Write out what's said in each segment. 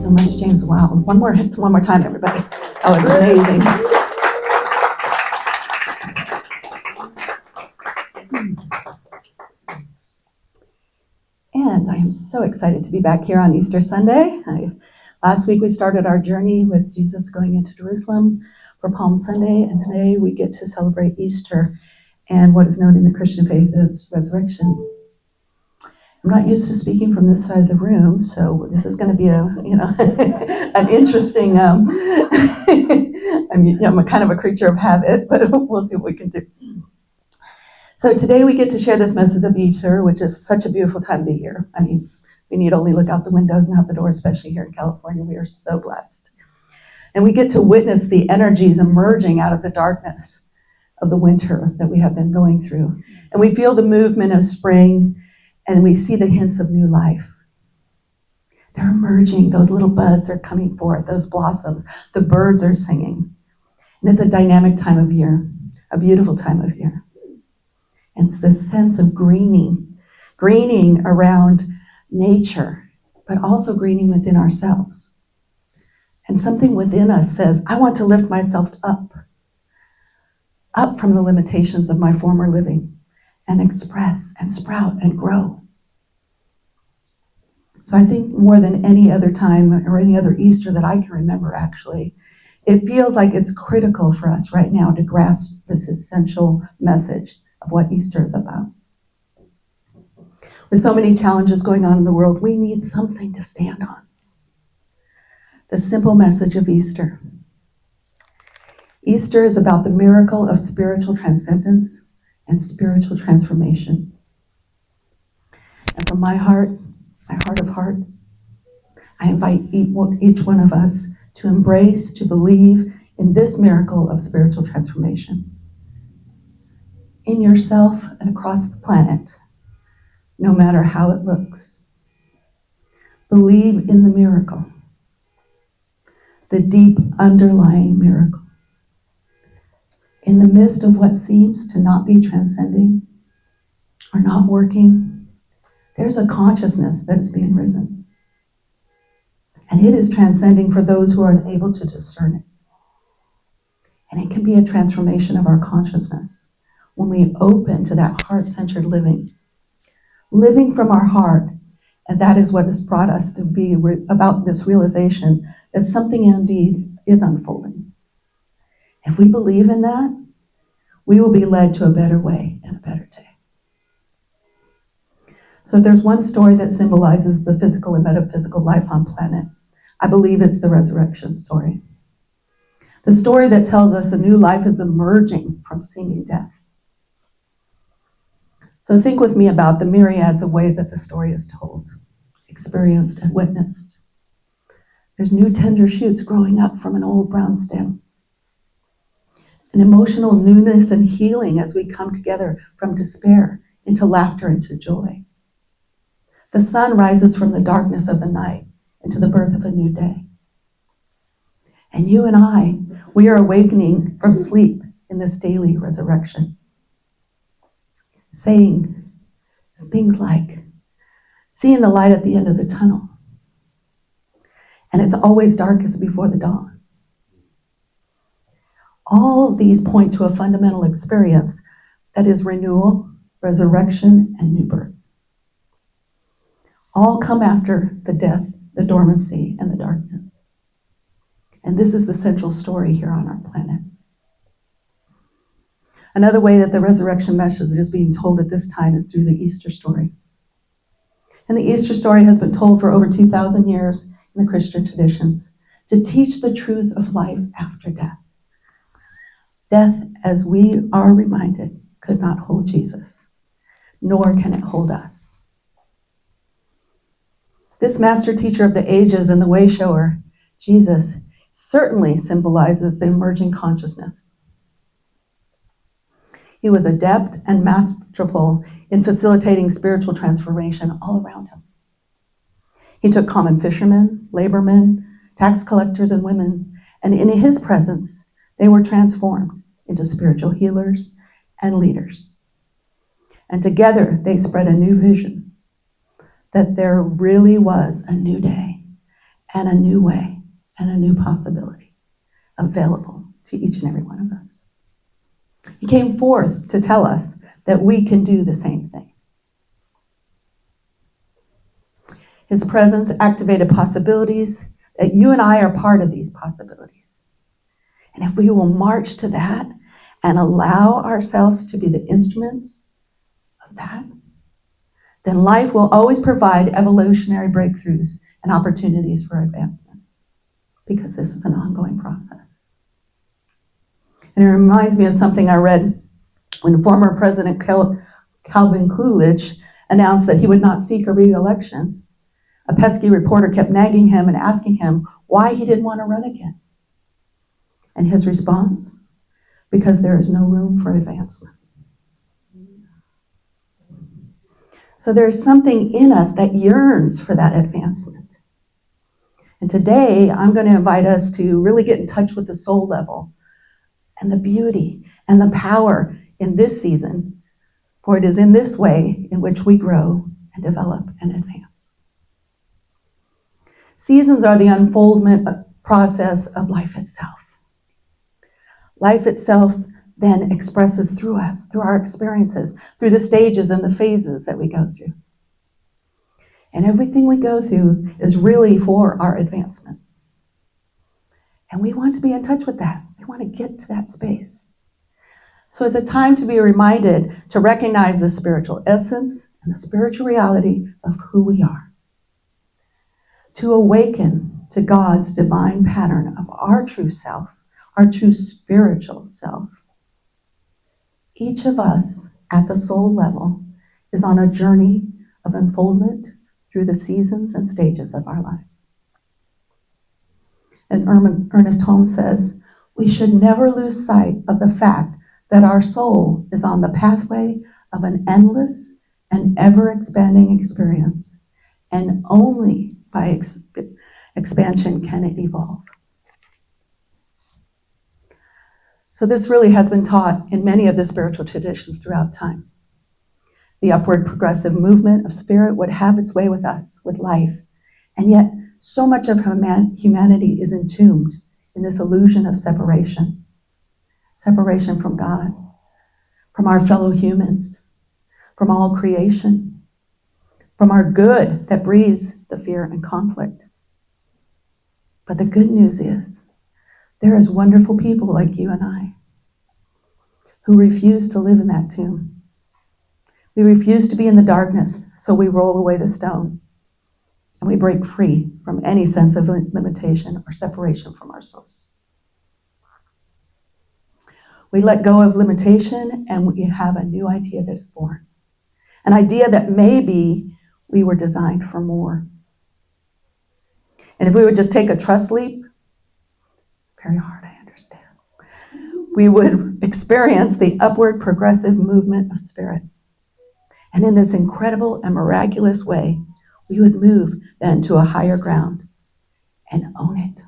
so much, James. Wow. One more time, everybody. That was amazing. And I am so excited to be back here on Easter Sunday. Last week we started our journey with Jesus going into Jerusalem for Palm Sunday, and today we get to celebrate Easter and what is known in the Christian faith as resurrection. I'm not used to speaking from this side of the room, so this is going to be an interesting. I'm a kind of a creature of habit, but we'll see what we can do. So today we get to share this message of Easter, which is such a beautiful time of the year. I mean, we need only look out the windows and out the door, especially here in California. We are so blessed. And we get to witness the energies emerging out of the darkness of the winter that we have been going through. And we feel the movement of spring, and we see the hints of new life. They're emerging. Those little buds are coming forth, those blossoms. The birds are singing. And it's a dynamic time of year, a beautiful time of year. And it's this sense of greening around nature, but also greening within ourselves. And something within us says, I want to lift myself up from the limitations of my former living, and express and sprout and grow. So I think more than any other time or any other Easter that I can remember, actually, it feels like it's critical for us right now to grasp this essential message of what Easter is about. With so many challenges going on in the world, we need something to stand on. The simple message of Easter. Easter is about the miracle of spiritual transcendence and spiritual transformation. And from my heart of hearts, I invite each one of us to embrace, to believe in this miracle of spiritual transformation. In yourself and across the planet, no matter how it looks. Believe in the miracle, the deep underlying miracle. In the midst of what seems to not be transcending or not working, there's a consciousness that is being risen. And it is transcending for those who are unable to discern it. And it can be a transformation of our consciousness when we open to that heart-centered living from our heart. And that is what has brought us to be about this realization that something indeed is unfolding. If we believe in that, we will be led to a better way and a better day. So if there's one story that symbolizes the physical and metaphysical life on planet, I believe it's the resurrection story. The story that tells us a new life is emerging from seeming death. So think with me about the myriads of ways that the story is told, experienced, and witnessed. There's new tender shoots growing up from an old brown stem. An emotional newness and healing as we come together from despair into laughter, into joy. The sun rises from the darkness of the night into the birth of a new day. And you and I, we are awakening from sleep in this daily resurrection. Saying things like, seeing the light at the end of the tunnel. And it's always darkest before the dawn. All these point to a fundamental experience that is renewal, resurrection, and new birth. All come after the death, the dormancy, and the darkness. And this is the central story here on our planet. Another way that the resurrection message is being told at this time is through the Easter story. And the Easter story has been told for over 2,000 years in the Christian traditions to teach the truth of life after death. Death, as we are reminded, could not hold Jesus, nor can it hold us. This master teacher of the ages and the way shower, Jesus, certainly symbolizes the emerging consciousness. He was adept and masterful in facilitating spiritual transformation all around him. He took common fishermen, labormen, tax collectors, and women, and in his presence, they were transformed into spiritual healers and leaders. And together, they spread a new vision that there really was a new day and a new way and a new possibility available to each and every one of us. He came forth to tell us that we can do the same thing. His presence activated possibilities, that you and I are part of these possibilities. And if we will march to that and allow ourselves to be the instruments of that, then life will always provide evolutionary breakthroughs and opportunities for advancement, because this is an ongoing process. And it reminds me of something I read when former President Calvin Coolidge announced that he would not seek a re-election. A pesky reporter kept nagging him and asking him why he didn't want to run again. And his response, because there is no room for advancement. So there's something in us that yearns for that advancement. And today, I'm going to invite us to really get in touch with the soul level and the beauty and the power in this season, for it is in this way in which we grow and develop and advance. Seasons are the unfoldment process of life itself. Life itself then expresses through us, through our experiences, through the stages and the phases that we go through. And everything we go through is really for our advancement. And we want to be in touch with that. We want to get to that space. So it's a time to be reminded to recognize the spiritual essence and the spiritual reality of who we are. To awaken to God's divine pattern of our true self, our true spiritual self. Each of us at the soul level is on a journey of unfoldment through the seasons and stages of our lives. And Ernest Holmes says, we should never lose sight of the fact that our soul is on the pathway of an endless and ever-expanding experience, and only by expansion can it evolve. So this really has been taught in many of the spiritual traditions throughout time. The upward progressive movement of spirit would have its way with us, with life, and yet so much of humanity is entombed in this illusion of separation. Separation from God, from our fellow humans, from all creation, from our good that breeds the fear and conflict. But the good news is, there is wonderful people like you and I who refuse to live in that tomb. We refuse to be in the darkness, so we roll away the stone and we break free from any sense of limitation or separation from our source. We let go of limitation and we have a new idea that is born. An idea that maybe we were designed for more. And if we would just take a trust leap, it's very hard, I understand. We would experience the upward progressive movement of spirit. And in this incredible and miraculous way, we would move then to a higher ground and own it.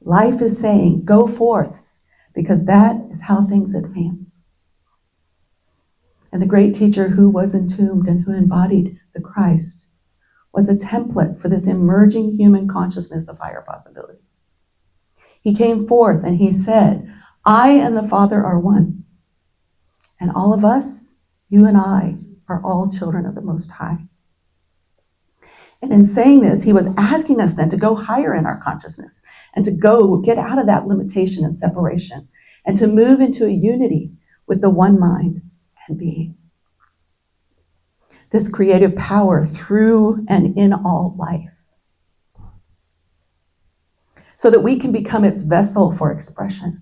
Life is saying, go forth, because that is how things advance. And the great teacher who was entombed and who embodied the Christ was a template for this emerging human consciousness of higher possibilities. He came forth and he said, I and the Father are one. And all of us, you and I, are all children of the Most High. And in saying this, he was asking us then to go higher in our consciousness and to go get out of that limitation and separation and to move into a unity with the one mind and being. This creative power through and in all life, so that we can become its vessel for expression.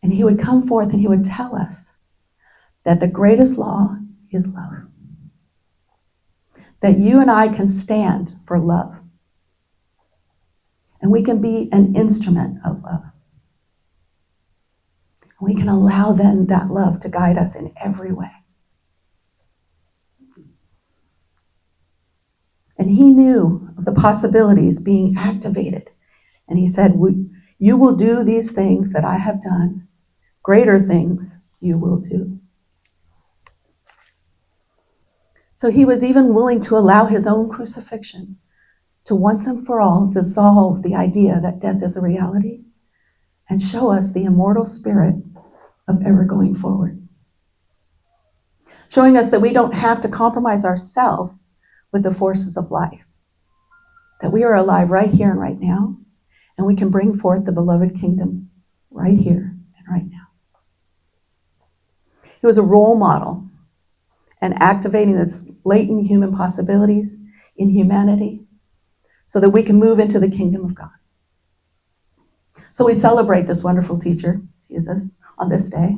And he would come forth and he would tell us that the greatest law is love. That you and I can stand for love. And we can be an instrument of love. We can allow then that love to guide us in every way. And he knew of the possibilities being activated. And he said, you will do these things that I have done. Greater things you will do. So he was even willing to allow his own crucifixion to once and for all dissolve the idea that death is a reality and show us the immortal spirit of ever going forward. Showing us that we don't have to compromise ourselves with the forces of life, that we are alive right here and right now, and we can bring forth the beloved kingdom right here and right now. He was a role model and activating the latent human possibilities in humanity so that we can move into the kingdom of God. So we celebrate this wonderful teacher, Jesus, on this day.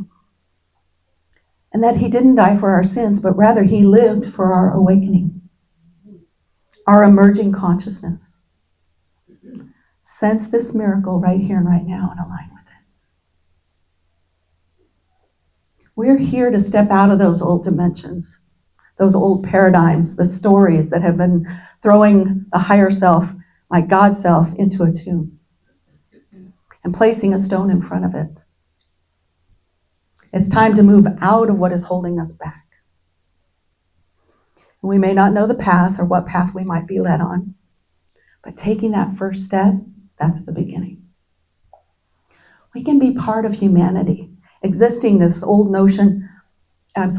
And that he didn't die for our sins, but rather he lived for our awakening, our emerging consciousness. Sense this miracle right here and right now and align with it. We're here to step out of those old dimensions, those old paradigms, the stories that have been throwing the higher self, my God self, into a tomb and placing a stone in front of it. It's time to move out of what is holding us back. We may not know the path or what path we might be led on, but taking that first step, that's the beginning. We can be part of humanity, exiting this old notion of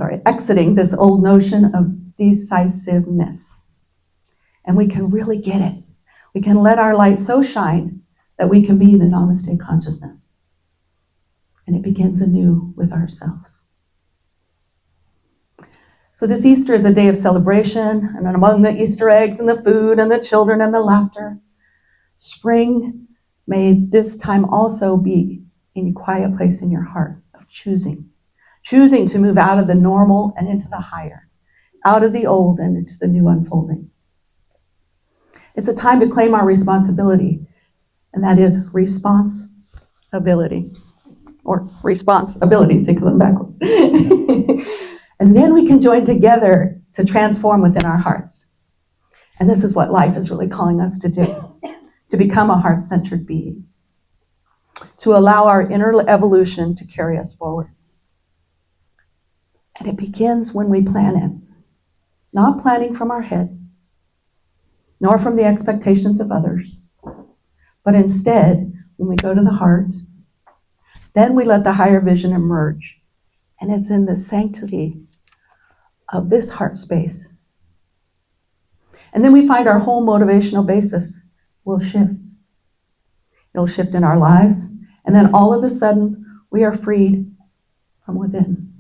decisiveness. And we can really get it. We can let our light so shine that we can be the Namaste consciousness. And it begins anew with ourselves. So this Easter is a day of celebration, and among the Easter eggs and the food and the children and the laughter, spring may this time also be in a quiet place in your heart of choosing to move out of the normal and into the higher, out of the old and into the new unfolding. It's a time to claim our responsibility, and that is responsibility, or responsibilities, they call them backwards. And then we can join together to transform within our hearts. And this is what life is really calling us to do, to become a heart-centered being, to allow our inner evolution to carry us forward. And it begins when we plan it, not planning from our head, nor from the expectations of others, but instead, when we go to the heart, then we let the higher vision emerge. And it's in the sanctity of this heart space. And then we find our whole motivational basis will shift. It'll shift in our lives. And then all of a sudden, we are freed from within.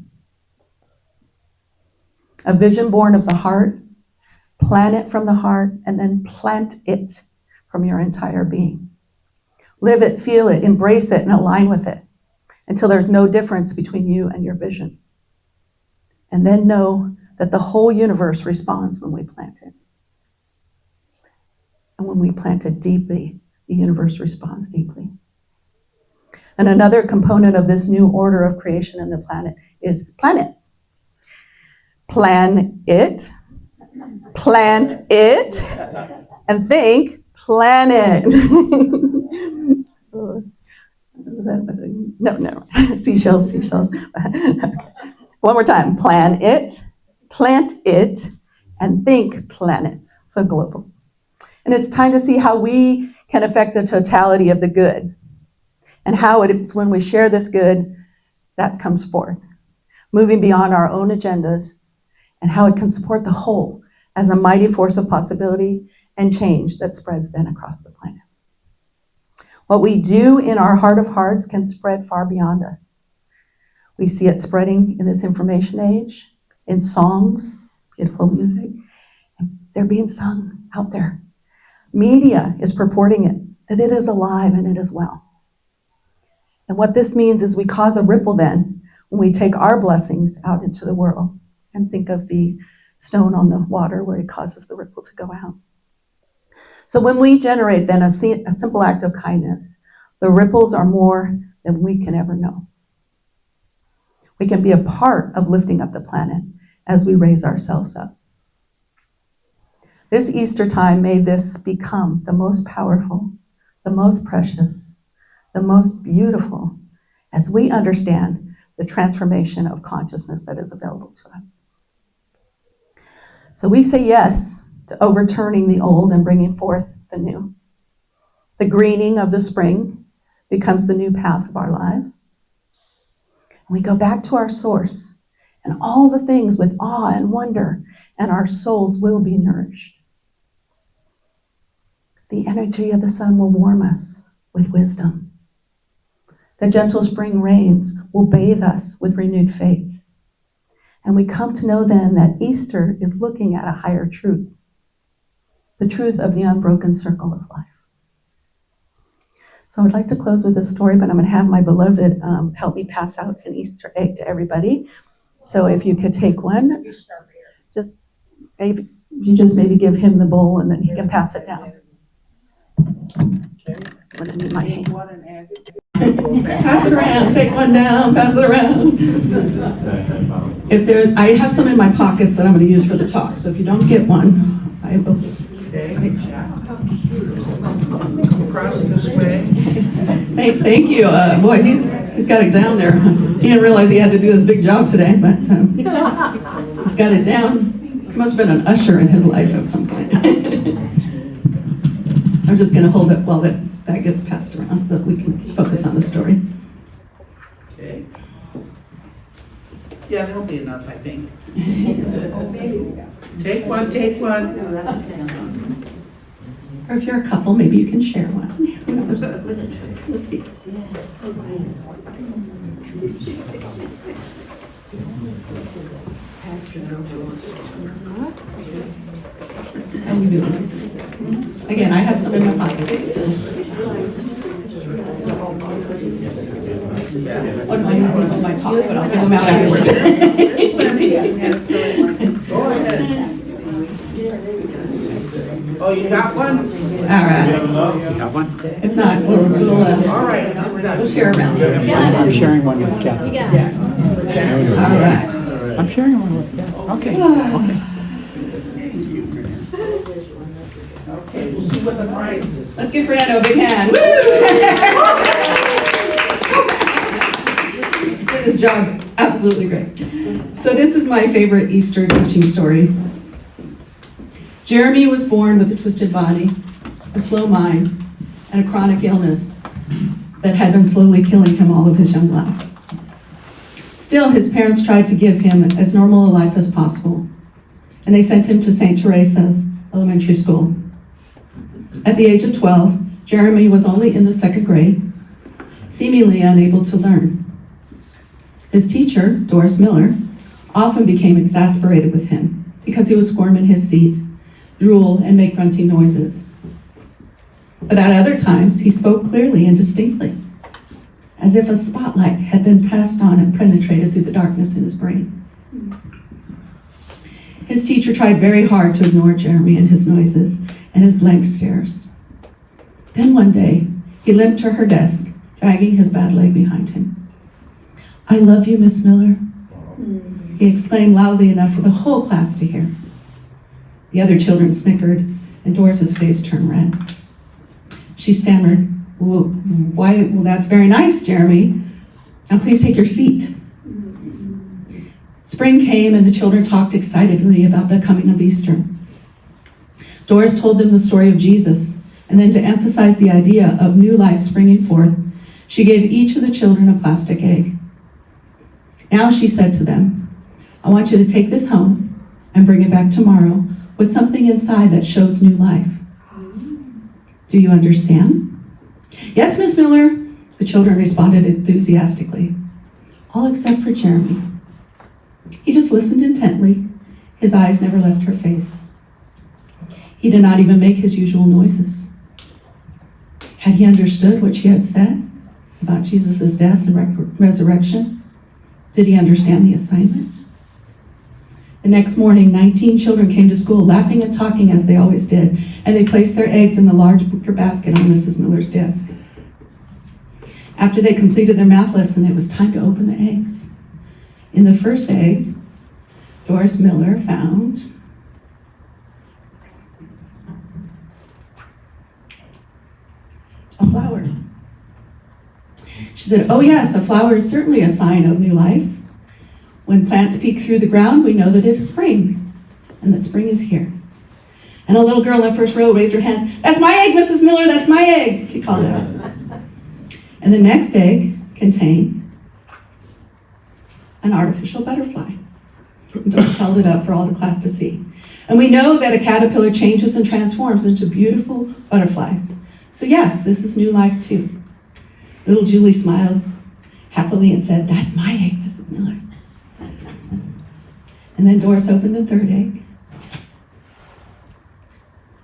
A vision born of the heart, plan it from the heart, and then plant it from your entire being. Live it, feel it, embrace it, and align with it until there's no difference between you and your vision. And then know that the whole universe responds when we plant it. And when we plant it deeply, the universe responds deeply. And another component of this new order of creation in the planet is planet. Plan it, plant it, and think planet. No. Seashells. Okay. One more time. Plan it, plant it, and think planet. So global. And it's time to see how we can affect the totality of the good, and how it's when we share this good that comes forth, moving beyond our own agendas, and how it can support the whole as a mighty force of possibility and change that spreads then across the planet. What we do in our heart of hearts can spread far beyond us. We see it spreading in this information age, in songs, beautiful music. They're being sung out there. Media is purporting it, that it is alive and it is well. And what this means is we cause a ripple then when we take our blessings out into the world. And think of the stone on the water where it causes the ripple to go out. So when we generate then a simple act of kindness, the ripples are more than we can ever know. We can be a part of lifting up the planet as we raise ourselves up. This Easter time, may this become the most powerful, the most precious, the most beautiful, as we understand the transformation of consciousness that is available to us. So we say yes to overturning the old and bringing forth the new. The greening of the spring becomes the new path of our lives. We go back to our source and all the things with awe and wonder, and our souls will be nourished. The energy of the sun will warm us with wisdom. The gentle spring rains will bathe us with renewed faith. And we come to know then that Easter is looking at a higher truth, the truth of the unbroken circle of life. So I'd like to close with this story, but I'm going to have my beloved help me pass out an Easter egg to everybody. So if you could take one, just maybe give him the bowl and then he can pass it down. I'm going to need my hand. Pass it around, take one down, pass it around. I have some in my pockets that I'm going to use for the talk, so if you don't get one, I will. Across this way. Thank you. Boy, he's got it down there. He didn't realize he had to do this big job today, but he's got it down. He must have been an usher in his life at some point. I'm just going to hold it while that gets passed around so that we can focus on the story. Okay. Yeah, that'll be enough, I think. Take one, take one. Or if you're a couple, maybe you can share one. Let's see. How are we doing? Again, I have some in my pocket. Oh, no, I have these on my talk, but I'll give them out afterwards. Go ahead. Oh, you got one? All right. You have one? If not, All right. we'll share around. I'm sharing one with Kathy. All right. I'm sharing one with Kathy. Okay. Okay. Okay, we'll see what the prize is. Let's give Fernando a big hand. Woo! Did his job absolutely great. So this is my favorite Easter teaching story. Jeremy was born with a twisted body, a slow mind, and a chronic illness that had been slowly killing him all of his young life. Still, his parents tried to give him as normal a life as possible, and they sent him to St. Teresa's elementary school. At the age of 12, Jeremy was only in the second grade, seemingly unable to learn. His teacher, Doris Miller, often became exasperated with him because he would squirm in his seat, drool, and make grunting noises. But at other times, he spoke clearly and distinctly, as if a spotlight had been passed on and penetrated through the darkness in his brain. His teacher tried very hard to ignore Jeremy and his noises and his blank stares. Then one day, he limped to her desk, dragging his bad leg behind him. "I love you, Miss Miller," he exclaimed loudly enough for the whole class to hear. The other children snickered, and Doris's face turned red. She stammered, well, that's very nice, Jeremy. Now please take your seat." Spring came, and the children talked excitedly about the coming of Easter. Doris told them the story of Jesus, and then to emphasize the idea of new life springing forth, she gave each of the children a plastic egg. Now she said to them, "I want you to take this home and bring it back tomorrow with something inside that shows new life. Do you understand?" "Yes, Miss Miller," the children responded enthusiastically, all except for Jeremy. He just listened intently. His eyes never left her face. He did not even make his usual noises. Had he understood what she had said about Jesus' death and resurrection? Did he understand the assignment? The next morning, 19 children came to school, laughing and talking as they always did, and they placed their eggs in the large wicker basket on Mrs. Miller's desk. After they completed their math lesson, it was time to open the eggs. In the first egg, Doris Miller found a flower. She said, "Oh yes, a flower is certainly a sign of new life. When plants peek through the ground, we know that it is spring, and that spring is here. And a little girl in the first row waved her hand. "That's my egg, Mrs. Miller, that's my egg," she called out. And the next egg contained an artificial butterfly. And Doris held it up for all the class to see. And we know that a caterpillar changes and transforms into beautiful butterflies. So yes, this is new life too. Little Julie smiled happily and said, "That's my egg, Mrs. Miller." And then Doris opened the third egg.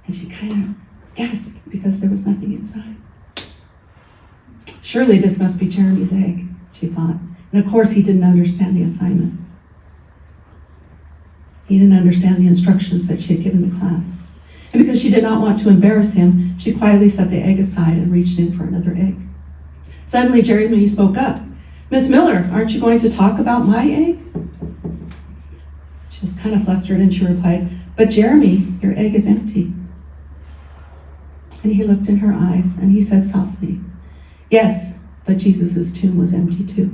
And she kind of gasped because there was nothing inside. Surely this must be Jeremy's egg, she thought. And of course he didn't understand the assignment. He didn't understand the instructions that she had given the class. And because she did not want to embarrass him, she quietly set the egg aside and reached in for another egg. Suddenly Jeremy spoke up. "Miss Miller, aren't you going to talk about my egg?" She was kind of flustered and she replied, "But Jeremy, your egg is empty." And he looked in her eyes and he said softly, "Yes, but Jesus' tomb was empty too."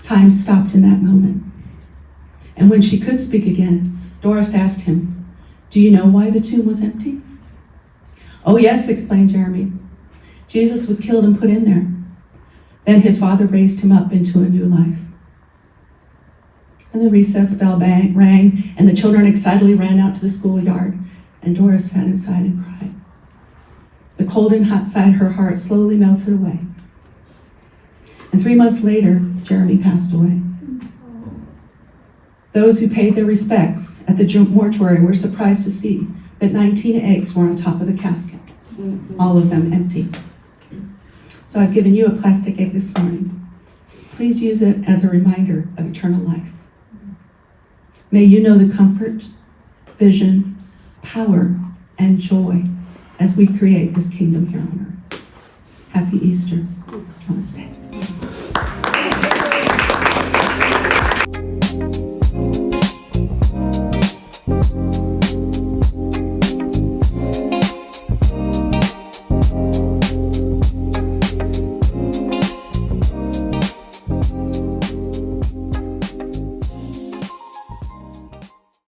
Time stopped in that moment. And when she could speak again, Doris asked him, "Do you know why the tomb was empty?" "Oh yes," explained Jeremy. "Jesus was killed and put in there. Then his father raised him up into a new life." And the recess bell rang, and the children excitedly ran out to the schoolyard, and Doris sat inside and cried. The cold inside her heart slowly melted away. And 3 months later, Jeremy passed away. Those who paid their respects at the mortuary were surprised to see that 19 eggs were on top of the casket, all of them empty. So I've given you a plastic egg this morning. Please use it as a reminder of eternal life. May you know the comfort, vision, power, and joy as we create this kingdom here on earth. Happy Easter. Namaste.